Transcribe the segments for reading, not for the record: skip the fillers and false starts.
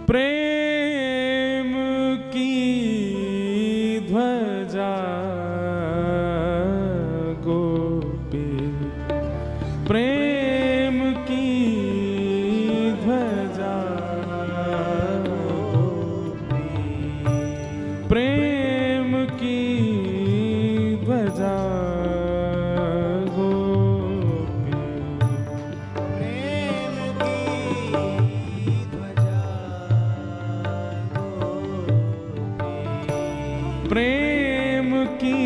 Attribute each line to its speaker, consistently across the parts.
Speaker 1: प्रेम की ध्वजा गोपी, प्रेम की ध्वजा गोपी, प्रेम की ध्वजा प्रेम की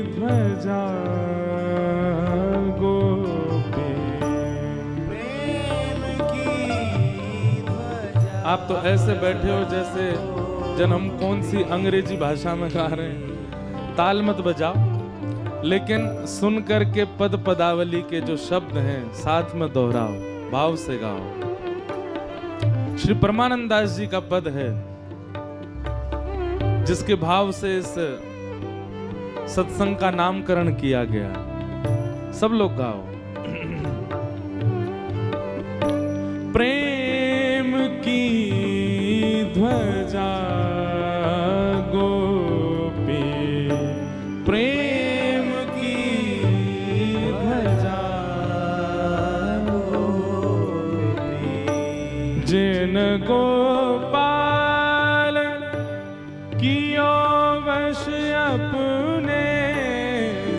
Speaker 1: ध्वजा गोपी, प्रेम की ध्वजा। आप तो ऐसे बैठे हो जैसे जन हम कौन सी अंग्रेजी भाषा में गा रहे हैं। ताल मत बजाओ, लेकिन सुन करके पद पदावली के जो शब्द हैं साथ में दोहराओ, भाव से गाओ। श्री परमानंद दास जी का पद है जिसके भाव से इस सत्संग का नामकरण किया गया। सब लोग गाओ। प्रेम की ध्वजा गोपी, प्रेम की ध्वजा गोपी, जिन गोपाल कियो वश अपने,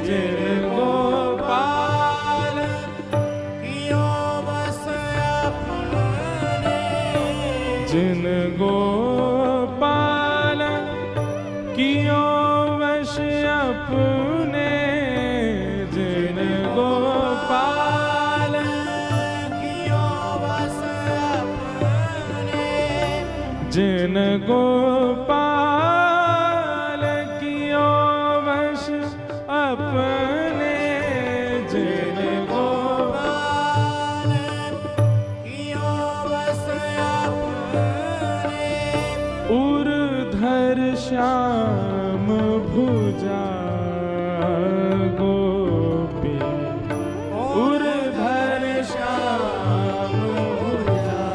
Speaker 1: जिन गोपाल कियो वश अपने, जिन गोपाल कियो वश अपने, जिन गोपाल कियो वश अपने, जिन गोपाल अपने, जिन गोपाल कियो वश अपने, उर्धर श्याम भुजा गोपी, उर्धर श्याम भुजा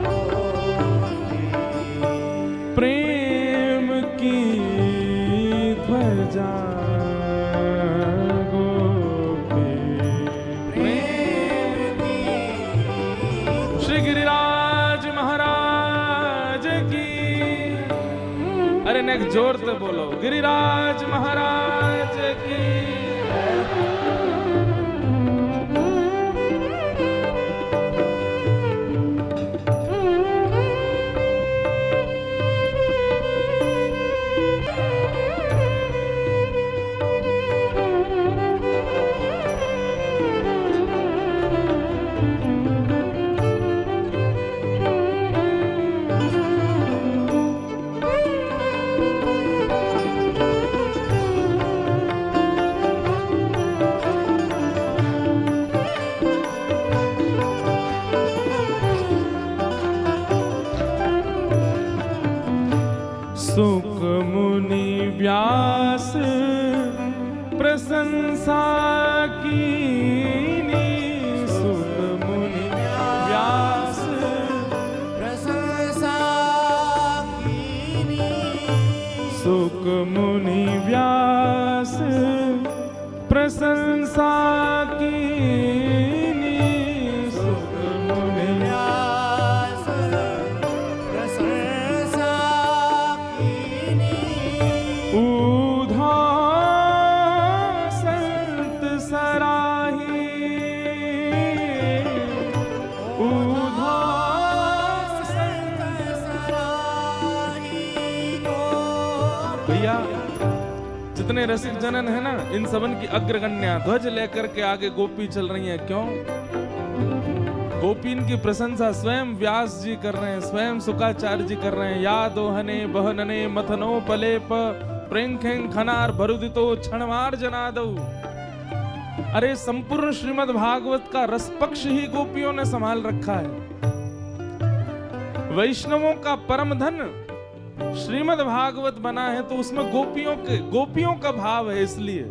Speaker 1: गोपी, प्रेम की ध्वजा गोपी, प्रेम की। श्री गिरिराज महाराज की। अरे नेक जोर से बोलो, गिरिराज महाराज की। सुख मुनि व्यास प्रशंसा कीनी, सुख मुनि व्यास प्रशंसा कीनी, सुख मुनि व्यास प्रशंसा कीनी, सुख मुनि व्यास प्रशंसा कीनी, ऊधा संत सराही, ऊधा संत सराही। भैया जितने रसिक जनन है ना, इन सबन की अग्रगण्या ध्वज लेकर के आगे गोपी चल रही है। क्यों? गोपीन की प्रशंसा स्वयं व्यास जी कर रहे हैं, स्वयं शुकाचार्य जी कर रहे हैं। या दोहने बहनने मथनो पलेप प्रेंखें खनार भरुदितो क्षणवार जनादौ। अरे संपूर्ण श्रीमद् भागवत का रस पक्ष ही गोपियों ने संभाल रखा है। वैष्णवों का परम धन श्रीमद् भागवत बना है तो उसमें गोपियों का भाव है। इसलिए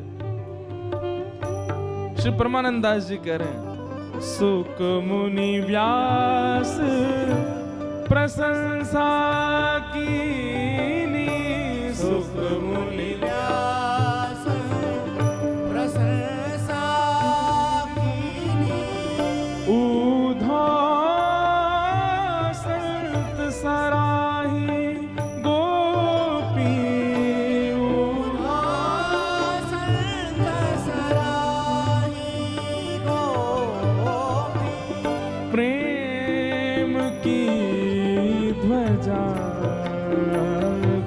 Speaker 1: श्री परमानंद दास जी कह रहे हैं सुक मुनि व्यास प्रशंसा कीनी, सुक मुनि
Speaker 2: व्यास प्रशंसा कीनी,
Speaker 1: ऊधो संत सराही गोपी,
Speaker 2: ऊधो संत सराही गोपी,
Speaker 1: प्रेम की ध्वजा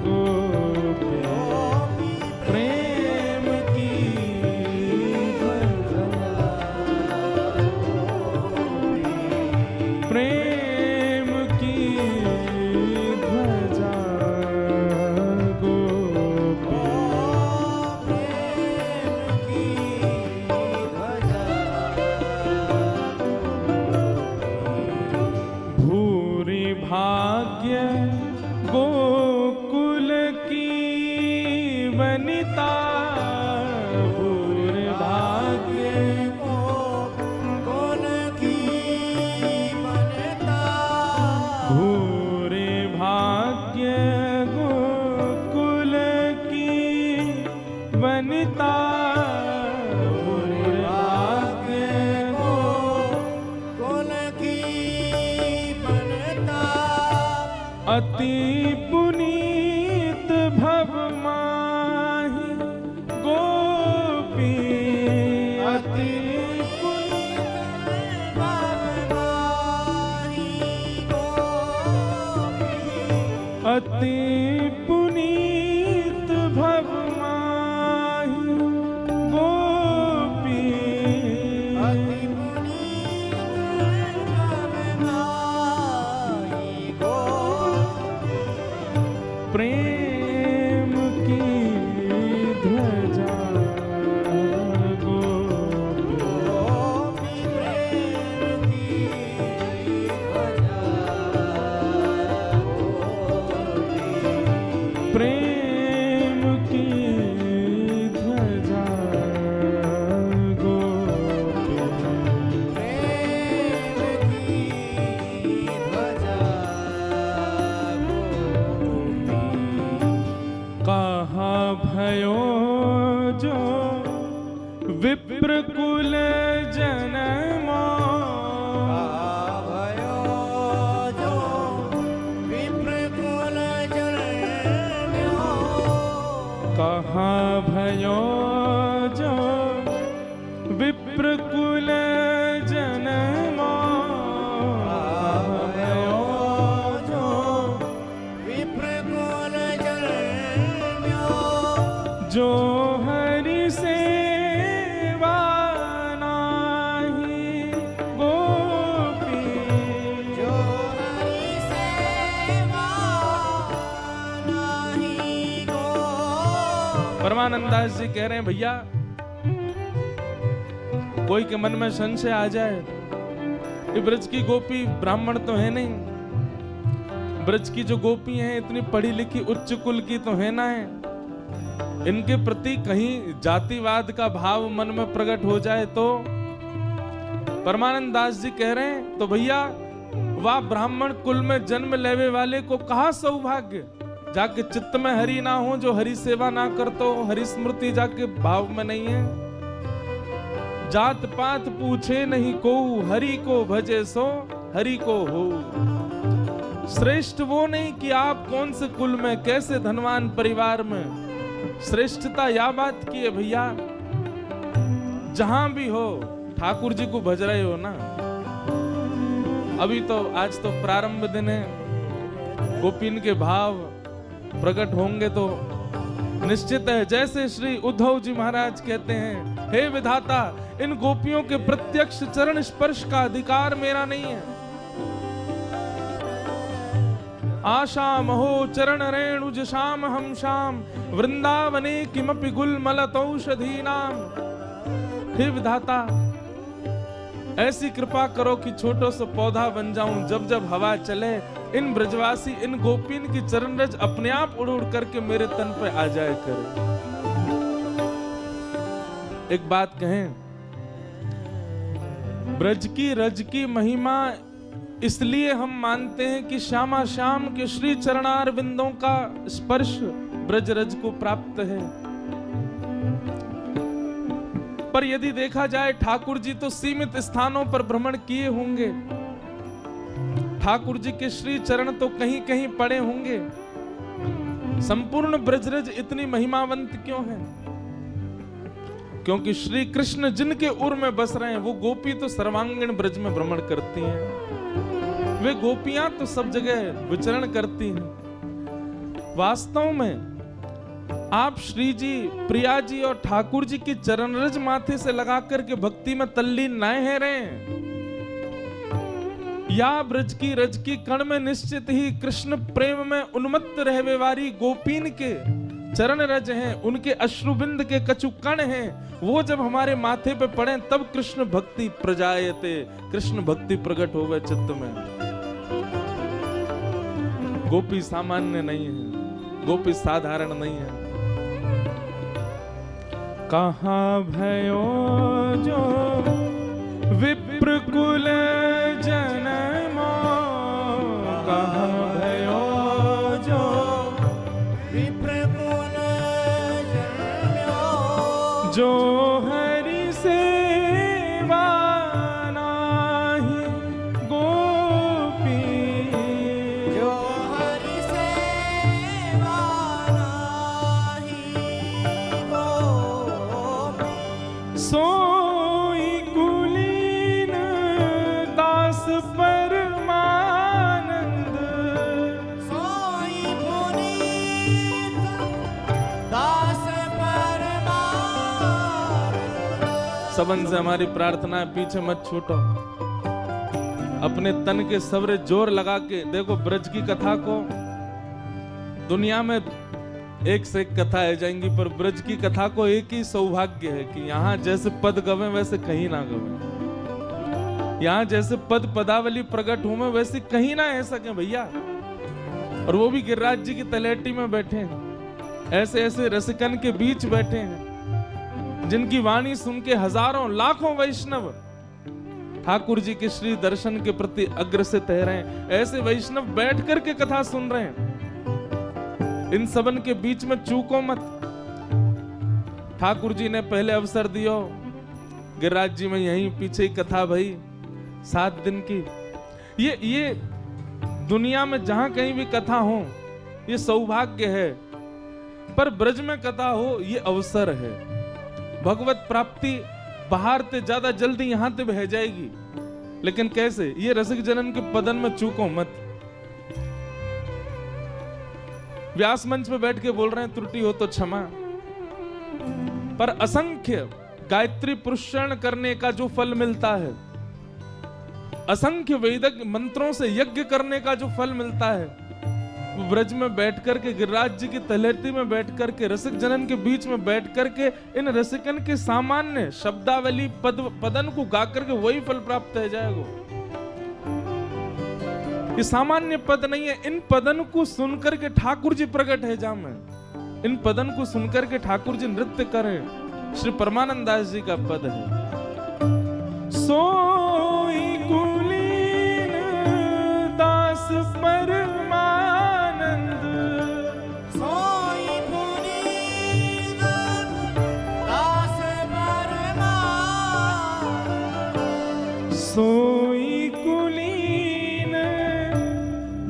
Speaker 1: गोपी, प्रेम की ध्वजा, प्रेम की ध्वजा गोपी,
Speaker 2: प्रेम की ध्वजा,
Speaker 1: भूरि भाग्य गोकुल की वनिता, भूरि भाग्य
Speaker 2: गोकुल की वनिता,
Speaker 1: भूरि भाग्य गोकुल की वनिता, भूरि भाग्य
Speaker 2: गोकुल की वनिता,
Speaker 1: अति पुनीत भव माहि गोपी, अति अति पुनीत भव माहि गोपी, प्रेम की ध्वजा गोपी, प्रेम की ध्वजा गोपी, कहा भयो जो विप्र कुल जन्मो, कहा भयो जो विप्र कुल जन्मो, भयो जो जो हरि सेवा नाही गोपी, परमानंद दास जी कह रहे हैं भैया, कोई के मन में संशय आ जाए, ये ब्रज की गोपी ब्राह्मण तो है नहीं, ब्रज की जो गोपी हैं इतनी पढ़ी लिखी उच्च कुल की तो है ना है, इनके प्रति कहीं जातिवाद का भाव मन में प्रकट हो जाए तो, परमानंद दास जी कह रहे हैं तो भैया वाह ब्राह्मण कुल में जन्म लेवे वाले को कहा सौभाग्य, जाके चित्त में हरि ना हो, जो हरि सेवा ना करतो, हरि स्मृति जाके भाव में नहीं है, जात पात पूछे नहीं को, हरि को भजे सो हरि को हो। श्रेष्ठ वो नहीं कि आप कौन से कुल में कैसे धनवान परिवार में, श्रेष्ठता या बात की है भैया जहां भी हो ठाकुर जी को भज रहे हो ना। अभी तो आज तो प्रारंभ दिन है, गोपीन के भाव प्रकट होंगे तो निश्चित है, जैसे श्री उद्धव जी महाराज कहते हैं, हे विधाता इन गोपियों के प्रत्यक्ष चरण स्पर्श का अधिकार मेरा नहीं है, आशा महो चरण रेणु जशाम हम शाम वृंदावने किमपि गुलमलतौषधी नाम। हे विधाता ऐसी कृपा करो कि छोटो सा पौधा बन जाऊं, जब जब हवा चले इन ब्रजवासी इन गोपीन की चरण रज अपने आप उड़ उड़ करके मेरे तन पे आ जाए करे। एक बात कहें, ब्रज की रज की महिमा इसलिए हम मानते हैं कि श्यामा श्याम के श्री चरणार बिंदों का स्पर्श ब्रज रज को प्राप्त है। पर यदि देखा जाए ठाकुर जी तो सीमित स्थानों पर भ्रमण किए होंगे, ठाकुर जी के श्री चरण तो कहीं कहीं पड़े होंगे। संपूर्ण ब्रजरज इतनी महिमावंत क्यों है? क्योंकि श्री कृष्ण जिनके उर में बस रहे हैं वो गोपी तो सर्वांगीण ब्रज में भ्रमण करती हैं, वे गोपियां तो सब जगह विचरण करती हैं। वास्तव में आप श्री जी, प्रिया जी और ठाकुर जी की चरण रज माथे से लगा करके भक्ति में तल्लीन न है रहे हैं, या ब्रज की रज की कण में निश्चित ही कृष्ण प्रेम में उन्मत्त रहवे वारी गोपीन के चरण रज हैं, उनके अश्रुबिंद के कछु कण हैं, वो जब हमारे माथे पे पड़े तब कृष्ण भक्ति प्रजायते, कृष्ण भक्ति प्रकट होवे चित्त में। गोपी सामान्य नहीं है, गोपी साधारण नहीं है। कहाँ भयो जो विप्र कुल जन्मो, कहाँ भयो जो
Speaker 2: विप्र कुल जन्मो,
Speaker 1: जो हरि सेवा नाहि गोपी,
Speaker 2: जो हरि सेवा नाहि गोपी,
Speaker 1: सोई कुलीन दास परमानंद,
Speaker 2: सोई पुनीत दास परमानंद।
Speaker 1: सबन से हमारी प्रार्थना है, पीछे मत छूटो। अपने तन के सवरे जोर लगा के देखो ब्रज की कथा को। दुनिया में एक से एक कथा है जाएंगी, पर ब्रज की कथा को एक ही सौभाग्य है कि यहाँ जैसे पद गवे वैसे कहीं ना गवे, यहाँ जैसे पद पदावली प्रकट हुए वैसे कहीं ना ऐसा सके भैया। और वो भी गिरिराज जी की तलेटी में बैठे हैं, ऐसे ऐसे रसिकन के बीच बैठे हैं जिनकी वाणी सुन के हजारों लाखों वैष्णव ठाकुर जी के श्री दर्शन के प्रति अग्रसित रहे हैं। ऐसे वैष्णव बैठ करके कथा सुन रहे हैं। इन सबन के बीच में चूको मत। ठाकुर जी ने पहले अवसर दियो, गिरिराज जी में यहीं पीछे ही कथा भाई 7 दिन की। ये दुनिया में जहां कहीं भी कथा हो ये सौभाग्य है, पर ब्रज में कथा हो ये अवसर है। भगवत प्राप्ति बाहर ते ज्यादा जल्दी यहां ते बह जाएगी, लेकिन कैसे? ये रसिक जनन के पदन में चूको मत। व्यास मंच पे बैठ के बोल रहे हैं, त्रुटि हो तो क्षमा, पर असंख्य गायत्री पुरुषण करने का जो फल मिलता है, असंख्य वैदिक मंत्रों से यज्ञ करने का जो फल मिलता है, वो ब्रज में बैठ करके, गिरिराज जी की तलहटी में बैठ करके, रसिक जनन के बीच में बैठ करके, इन रसिकन के सामान्य शब्दावली पदन को गा करके वही फल प्राप्त हो जाएगा। ये सामान्य पद नहीं है। इन पदन को सुनकर के ठाकुर जी प्रकट है जाम में, इन पदन को सुनकर के ठाकुर जी नृत्य करें। श्री परमानंद दास जी का पद है, सोई कुलीन दास परमानंद,
Speaker 2: सोई पुनीत दास परमानंद,
Speaker 1: सोई कुलीन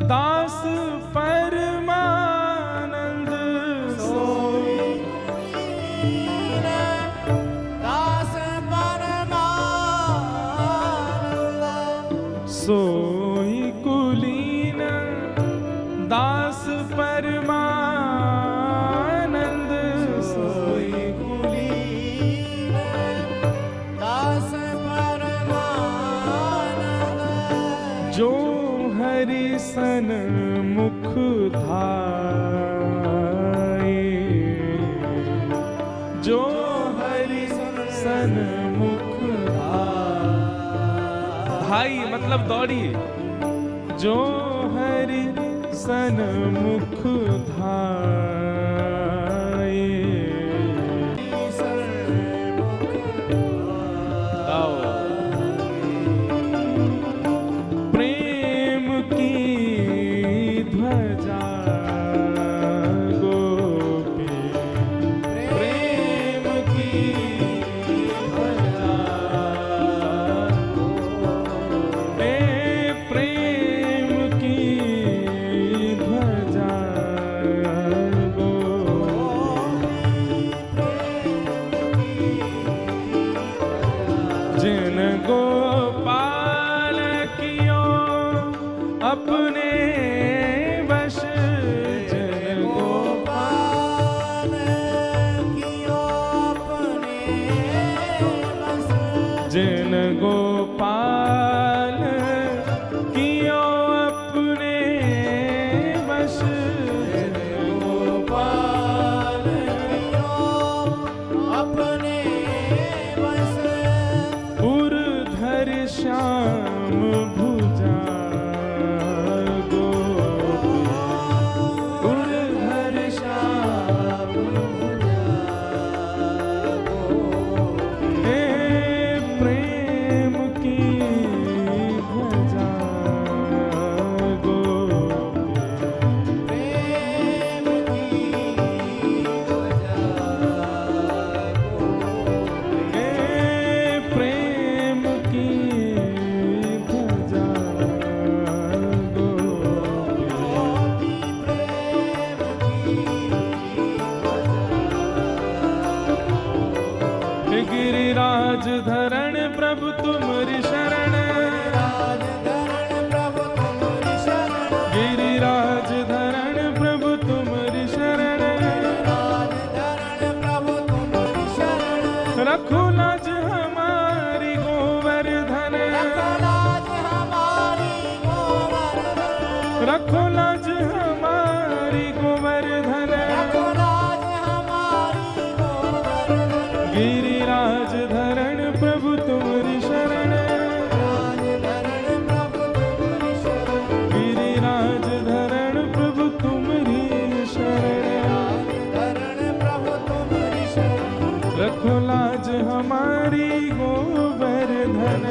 Speaker 1: दास परमानंद,
Speaker 2: सोई पुनीत दास परमानंद,
Speaker 1: सोई कुलीन दास परमानंद,
Speaker 2: सोई कुलीन दास परमानंद,
Speaker 1: जो हरि सन मुख धाये, जो हरि सन मुख धाई मतलब दौड़ी, जो हरि सन मुख धाये। आओ भुजा गोपी उर्धर श्याम हे प्रेम की भजा गोपी हे प्रेम की भजा गोपी हे गिरिराज धरण प्रभु तुम्हारी शरण गिरिराज धरण प्रभु तुम्हारी शरण रखो लाज हमारी गोवर्धन रखो लाज हमारी गोवर्धन गिरिराज धरण प्रभु तुम्हारी शरण गिरिराज धरण प्रभु तुम्हारी शरण रखो लाज हमारी गोवर्धन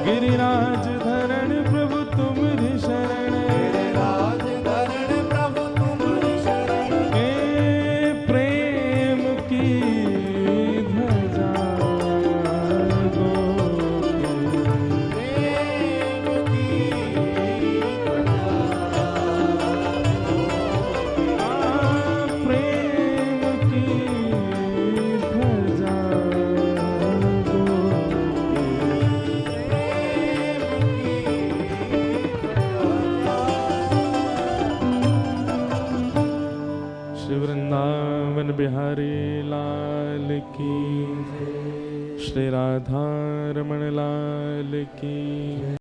Speaker 1: गिरिराज धरण प्रभु तुम्हारी शरण हे प्रेम की भजा प्रेम की भजा श्री वृंदावन बिहारी लाल की श्री राधा रमण लाल की